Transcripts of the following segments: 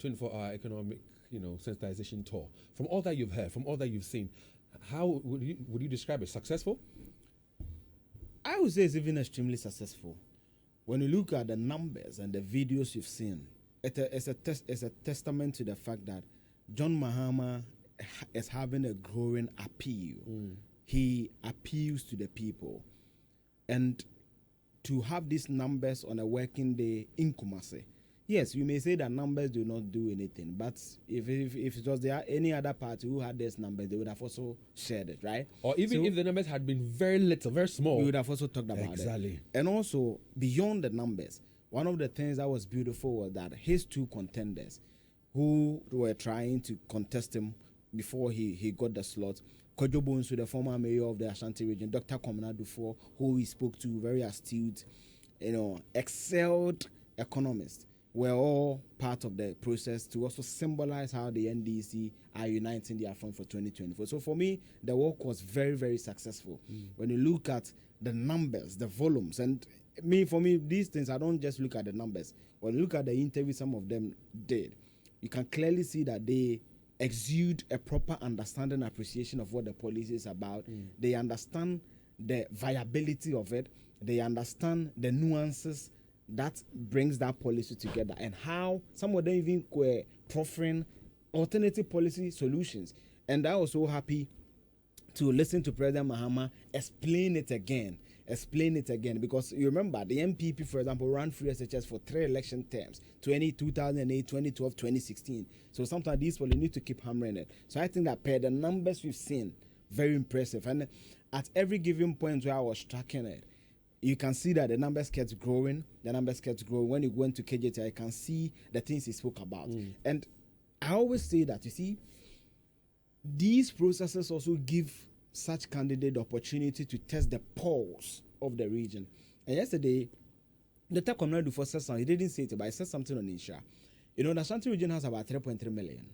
24-hour economic, sensitization tour. From all that you've heard, from all that you've seen, how would you describe it? Successful? I would say it's even extremely successful. When you look at the numbers and the videos you've seen, it's a testament to the fact that John Mahama is having a growing appeal. He appeals to the people. And to have these numbers on a working day in Kumasi, yes, you may say that numbers do not do anything, but if it was there any other party who had these numbers, they would have also shared it, right? Or even if the numbers had been very little, very small, we would have also talked about it. Exactly. And also, beyond the numbers, one of the things that was beautiful was that his two contenders who were trying to contest him before he got the slot, Kojo Bonsu, the former mayor of the Ashanti region, Dr. Akufo-Addo, who we spoke to, very astute, excelled economist, were all part of the process to also symbolize how the NDC are uniting their front for 2024. So for me, the work was very, very successful. When you look at the numbers, the volumes, and for me, these things, I don't just look at the numbers. When you look at the interview some of them did, you can clearly see that they exude a proper understanding, appreciation of what the policy is about. They understand the viability of it. They understand the nuances that brings that policy together, and how some of them even were proffering alternative policy solutions. And I was so happy to listen to President Mahama explain it again, because you remember the MPP, for example, ran free SHS for 3 election terms, 2008, 2012, 2016. So sometimes these people need to keep hammering it. So I think that per the numbers we've seen, very impressive. And at every given point where I was tracking it, you can see that the numbers kept growing. When you go into KJT, I can see the things he spoke about. And I always say that, you see, these processes also give such candidate the opportunity to test the pulse of the region. And yesterday, Dr. Akufo-Addo said something. He didn't say it, but he said something on Insha. The Ashanti region has about 3.3 million.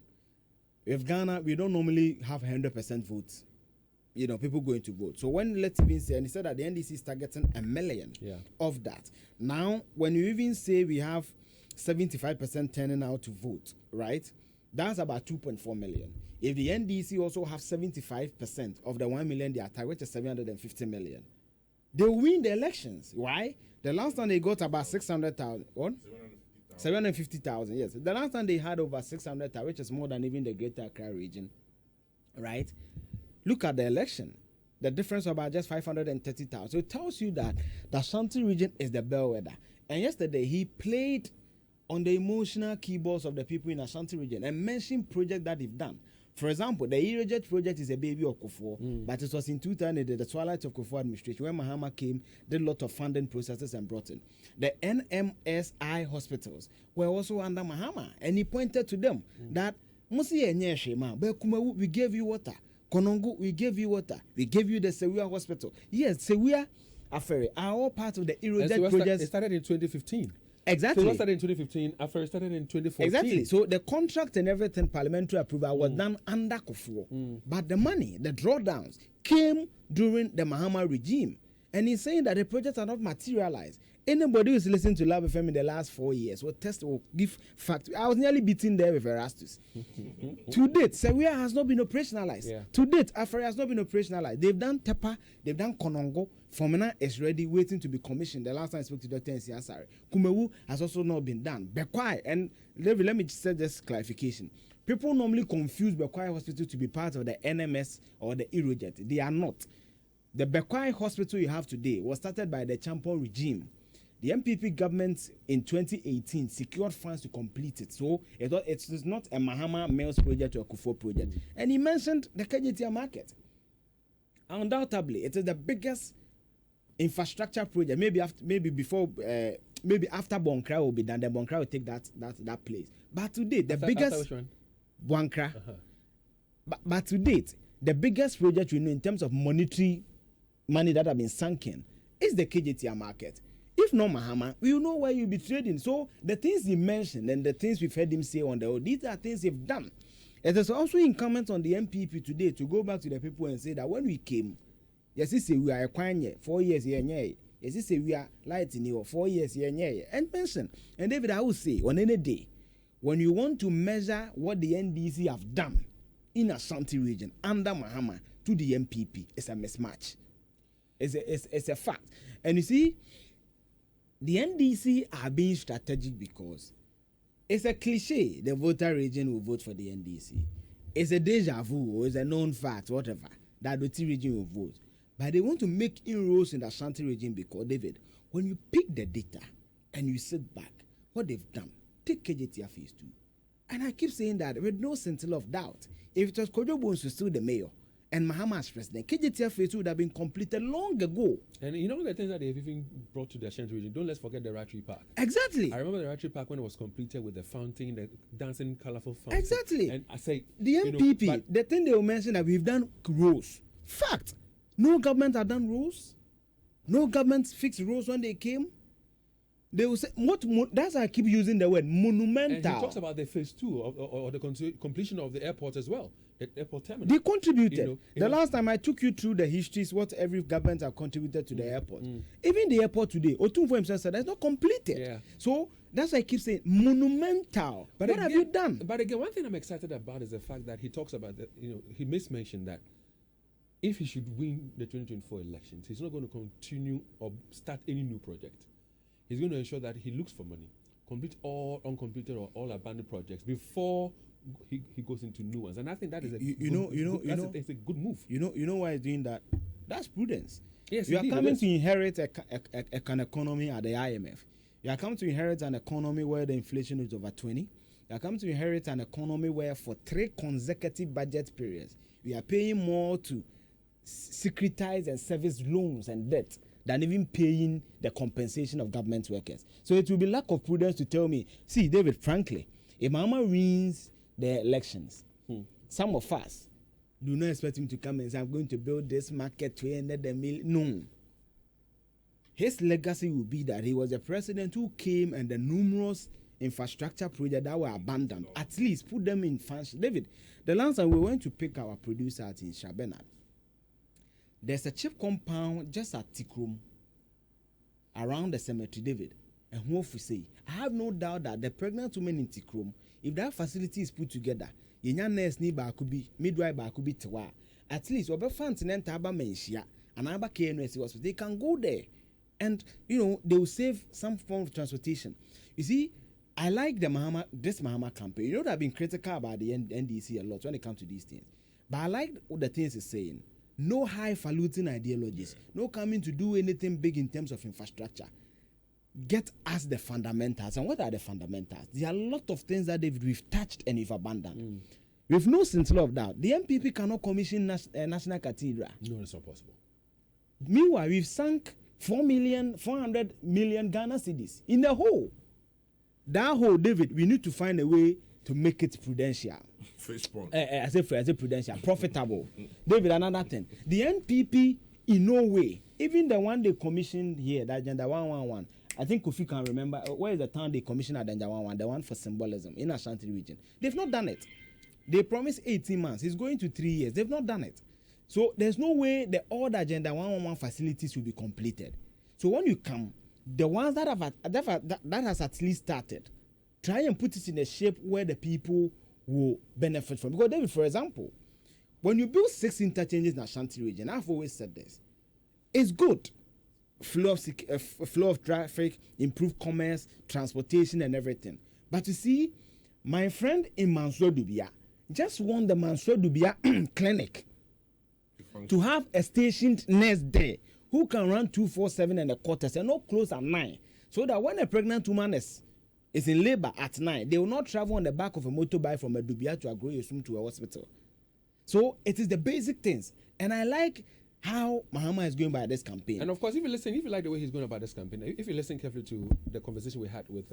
With Ghana, we don't normally have 100% votes. People going to vote. So when let's even say, and he said that the NDC is targeting 1 million of that. Now, when you even say we have 75% turning out to vote, right? That's about 2.4 million. If the NDC also have 75% of the 1 million they are targeted, which is 750 million, they will win the elections. Why? The last time they got about 600,000. What? 750,000, yes. The last time they had over 600,000, which is more than even the Greater Accra region, right? Look at the election. The difference of about just 530,000. So it tells you that the Ashanti region is the bellwether. And yesterday he played on the emotional keyboards of the people in Ashanti region and mentioned projects that they've done. For example, the Irrigate project is a baby of Akufo, but it was in 2000, the twilight of Akufo administration, when Mahama came, did a lot of funding processes and brought in. The NMSI hospitals were also under Mahama, and he pointed to them that we gave you water. Konongo, we gave you water. We gave you the Sewia hospital. Yes, Sewia Aferi are all part of the Irrigate project. It started in 2015. Exactly. So it started in 2015, Aferi started in 2014. Exactly. So the contract and everything, parliamentary approval was done under Kufuor. But the money, the drawdowns, came during the Mahama regime. And he's saying that the projects are not materialized. Anybody who's listened to Love FM in the last 4 years will give fact. I was nearly beaten there with Erastus. To date, Sewia has not been operationalized. Yeah. To date, Afari has not been operationalized. They've done Tepa, they've done Konongo. Formina is ready, waiting to be commissioned. The last time I spoke to Dr. Nsi Asare, Kumewu has also not been done. Bekwai, and let me just say this clarification. People normally confuse Bekwai Hospital to be part of the NMS or the Irrigate. They are not. The Bekwai Hospital you have today was started by the Champon regime. The MPP government in 2018 secured funds to complete it. So it's not a Mahama Mills project or a Akufo project. And he mentioned the KJT market. Undoubtedly, it is the biggest infrastructure project. Maybe after Bonkra will be done, then Bonkra will take that place. But to date, the biggest Bonkra. But to date, the biggest project we know in terms of monetary money that have been sunken is the KJT market. If not Mahama, we will know where you'll be trading. So the things he mentioned and the things we've heard him say on the road, these are things he've done. It is also incumbent on the MPP today to go back to the people and say that when we came, yes, he said we are a 4 years here, yes, he said we are lighting you 4 years here, and mention. And David, I will say on any day, when you want to measure what the NDC have done in Ashanti region under Mahama to the MPP, it's a mismatch. It's a fact. And you see, the NDC are being strategic because it's a cliche the voter region will vote for the NDC. It's a deja vu, or it's a known fact, whatever, that the T region will vote. But they want to make inroads in the Ashanti region because, David, when you pick the data and you sit back, what they've done, take KJTR phase 2. And I keep saying that with no scintilla of doubt, if it was Kojo Bones was still the mayor and Mahama as president, KJTR phase 2 would have been completed long ago. And you know the things that they've even brought to the Ashanti region, don't let's forget the Ratri Park. Exactly. I remember the Ratri Park when it was completed with the fountain, the dancing, colorful fountain. Exactly. And I say, the MPP, the thing they will mention that we've done roads. Fact. No government have done roads. No government fixed roads when they came. They will say, that's why I keep using the word monumental. And he talks about the phase 2 or the completion of the airport as well, the airport terminal. They contributed. The last time I took you through the histories, what every government have contributed to the airport. Even the airport today, Otunfo himself said that's not completed. Yeah. So that's why I keep saying monumental. But what have you done? But again, one thing I'm excited about is the fact that he talks about that. He mentioned that if he should win the 2024 elections, he's not going to continue or start any new project. He's going to ensure that he looks for money, complete all uncompleted or all abandoned projects before he goes into new ones. And I think that is it's a good move. You know why he's doing that? That's prudence. Yes, you are coming to inherit an economy at the IMF. You are coming to inherit an economy where the inflation is over 20. You are coming to inherit an economy where for 3 consecutive budget periods, we are paying more to securitize and service loans and debt than even paying the compensation of government workers. So it will be lack of prudence to tell me, see, David, frankly, if Mahama wins the elections, some of us do not expect him to come and say, I'm going to build this market 200 million. No. His legacy will be that he was the president who came and the numerous infrastructure projects that were abandoned, at least put them in function. David, the last time we went to pick our producer out in Shabenad, there's a cheap compound just at Tikrum around the cemetery, David. And what we say, I have no doubt that the pregnant women in Tikrum, if that facility is put together, yenya nurse ni ba kubi, midwife ba kubi tewa, at least obe fantinenta aba menshia, and aba KNS hospital, they can go there, and they will save some form of transportation. You see, I like this Mahama campaign. You know that I've been critical about the NDC a lot when it comes to these things, but I like what the things he's saying. No highfalutin ideologies. No coming to do anything big in terms of infrastructure. Get us the fundamentals. And what are the fundamentals? There are a lot of things that we've touched and we've abandoned. With no scintilla of doubt, the MPP cannot commission National Cathedral. No, it's not possible. Meanwhile, we've sunk 400 million Ghana cedis in the hole. That hole, David, we need to find a way to make it prudential. I say prudential, profitable. David, another thing. The NPP, in no way, even the one they commissioned here, that Agenda 111, I think Kofi can remember, where is the town they commissioned Agenda 111, the one for symbolism in Ashanti region. They've not done it. They promised 18 months. It's going to 3 years. They've not done it. So there's no way all the Agenda 111 facilities will be completed. So when you come, the ones that has at least started, try and put it in a shape where the people will benefit from. Because, David, for example, when you build 6 interchanges in Ashanti region, I've always said this, it's good. Flow of traffic, improve commerce, transportation, and everything. But you see, my friend in Mansour Dubia just won the Mansour Dubia clinic to have a stationed nurse there who can run 247 and a quarter and not close at 9. So that when a pregnant woman is in labor at 9, they will not travel on the back of a motorbike from a Dubia to Agroyosum to a hospital. So it is the basic things. And I like how Mahama is going by this campaign. And of course, if you like the way he's going about this campaign, if you listen carefully to the conversation we had with